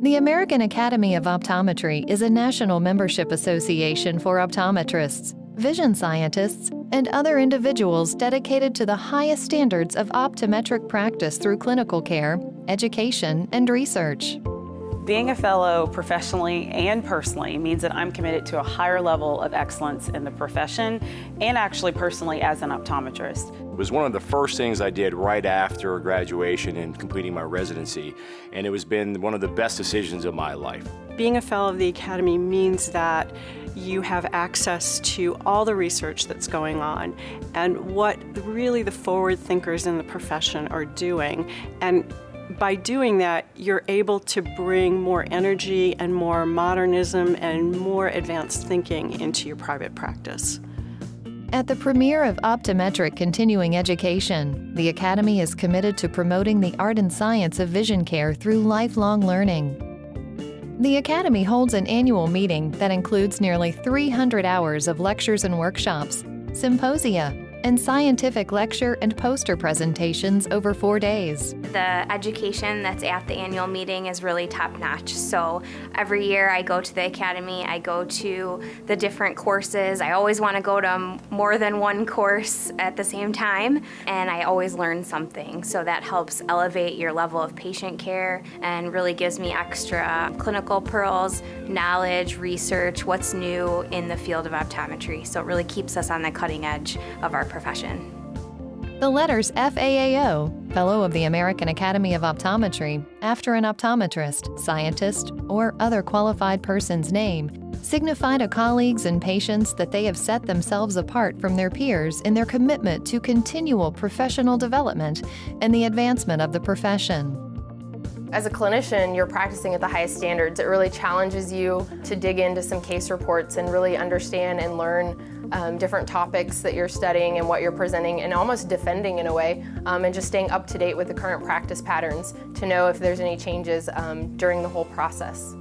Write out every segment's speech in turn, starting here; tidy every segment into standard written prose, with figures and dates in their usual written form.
The American Academy of Optometry is a national membership association for optometrists, vision scientists, and other individuals dedicated to the highest standards of optometric practice through clinical care, education, and research. Being a fellow professionally and personally means that I'm committed to a higher level of excellence in the profession and actually personally as an optometrist. It was one of the first things I did right after graduation and completing my residency, and it has been one of the best decisions of my life. Being a fellow of the Academy means that you have access to all the research that's going on and what really the forward thinkers in the profession are doing. And by doing that, you're able to bring more energy and more modernism and more advanced thinking into your private practice. At the premiere of optometric continuing education, the Academy is committed to promoting the art and science of vision care through lifelong learning. The Academy holds an annual meeting that includes nearly 300 hours of lectures and workshops, symposia, and scientific lecture and poster presentations over 4 days. The education that's at the annual meeting is really top-notch. So every year I go to the Academy, I go to the different courses. I always want to go to more than one course at the same time, and I always learn something. So that helps elevate your level of patient care and really gives me extra clinical pearls, knowledge, research, what's new in the field of optometry. So it really keeps us on the cutting edge of our profession. The letters FAAO, Fellow of the American Academy of Optometry, after an optometrist, scientist, or other qualified person's name, signify to colleagues and patients that they have set themselves apart from their peers in their commitment to continual professional development and the advancement of the profession. As a clinician, you're practicing at the highest standards. It really challenges you to dig into some case reports and really understand and learn different topics that you're studying and what you're presenting and almost defending in a way, and just staying up to date with the current practice patterns to know if there's any changes during the whole process.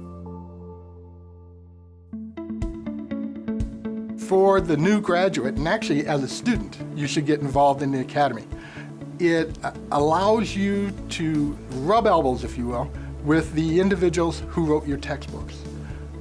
For the new graduate, and actually as a student, you should get involved in the Academy. It allows you to rub elbows, if you will, with the individuals who wrote your textbooks,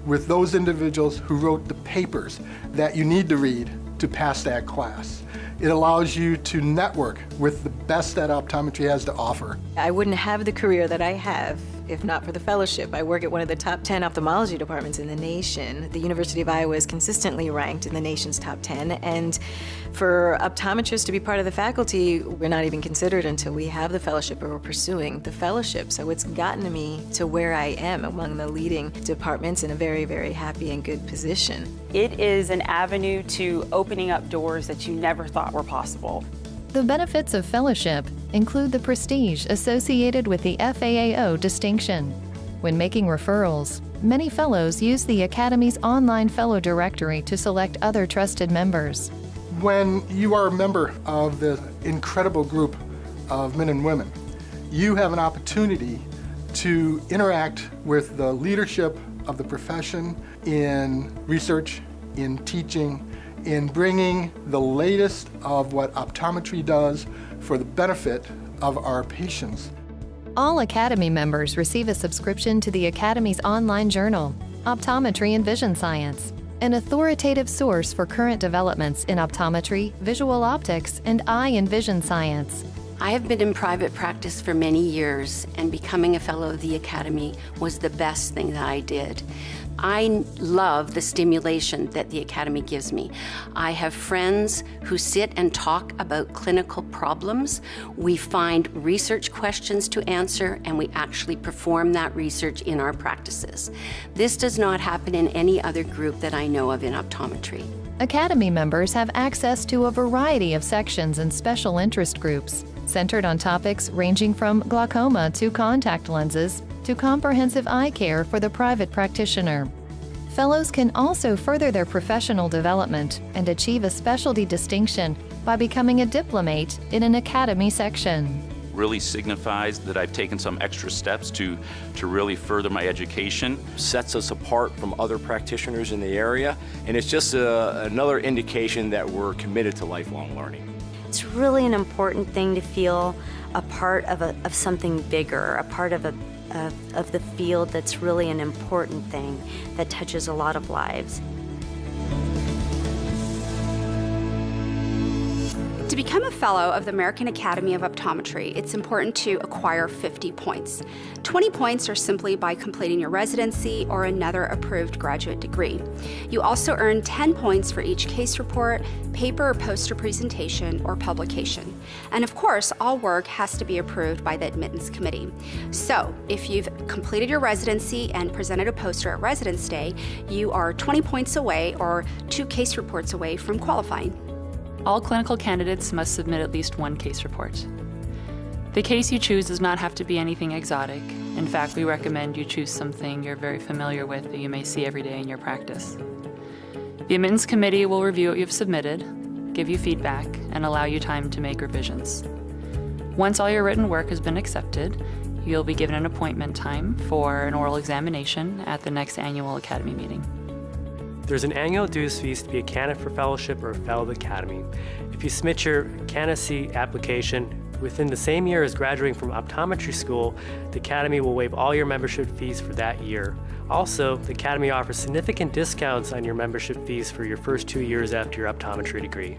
with those individuals who wrote the papers that you need to read to pass that class. It allows you to network with the best that optometry has to offer. I wouldn't have the career that I have if not for the fellowship. I work at one of the top 10 ophthalmology departments in the nation. The University of Iowa is consistently ranked in the nation's top 10, and for optometrists to be part of the faculty, we're not even considered until we have the fellowship or we're pursuing the fellowship. So it's gotten me to where I am among the leading departments in a very, very happy and good position. It is an avenue to opening up doors that you never thought were possible. The benefits of fellowship include the prestige associated with the FAAO distinction. When making referrals, many fellows use the Academy's online fellow directory to select other trusted members. When you are a member of the incredible group of men and women, you have an opportunity to interact with the leadership of the profession in research, in teaching, in bringing the latest of what optometry does for the benefit of our patients. All Academy members receive a subscription to the Academy's online journal, Optometry and Vision Science, an authoritative source for current developments in optometry, visual optics, and eye and vision science. I have been in private practice for many years, and becoming a fellow of the Academy was the best thing that I did. I love the stimulation that the Academy gives me. I have friends who sit and talk about clinical problems. We find research questions to answer, and we actually perform that research in our practices. This does not happen in any other group that I know of in optometry. Academy members have access to a variety of sections and special interest groups, centered on topics ranging from glaucoma to contact lenses to comprehensive eye care for the private practitioner. Fellows can also further their professional development and achieve a specialty distinction by becoming a diplomate in an Academy section. Really signifies that I've taken some extra steps to really further my education. Sets us apart from other practitioners in the area, and it's just another indication that we're committed to lifelong learning. It's really an important thing to feel a part of something bigger, a part of a of the field that's really an important thing that touches a lot of lives. To become a fellow of the American Academy of Optometry, it's important to acquire 50 points. 20 points are simply by completing your residency or another approved graduate degree. You also earn 10 points for each case report, paper or poster presentation, or publication. And of course, all work has to be approved by the admittance committee. So, if you've completed your residency and presented a poster at Residence Day, you are 20 points away or 2 case reports away from qualifying. All clinical candidates must submit at least 1 case report. The case you choose does not have to be anything exotic. In fact, we recommend you choose something you're very familiar with that you may see every day in your practice. The admittance committee will review what you've submitted, give you feedback, and allow you time to make revisions. Once all your written work has been accepted, you'll be given an appointment time for an oral examination at the next annual Academy meeting. There's an annual dues fees to be a candidate for fellowship or a fellow of the Academy. If you submit your candidacy application within the same year as graduating from optometry school, the Academy will waive all your membership fees for that year. Also, the Academy offers significant discounts on your membership fees for your first 2 years after your optometry degree.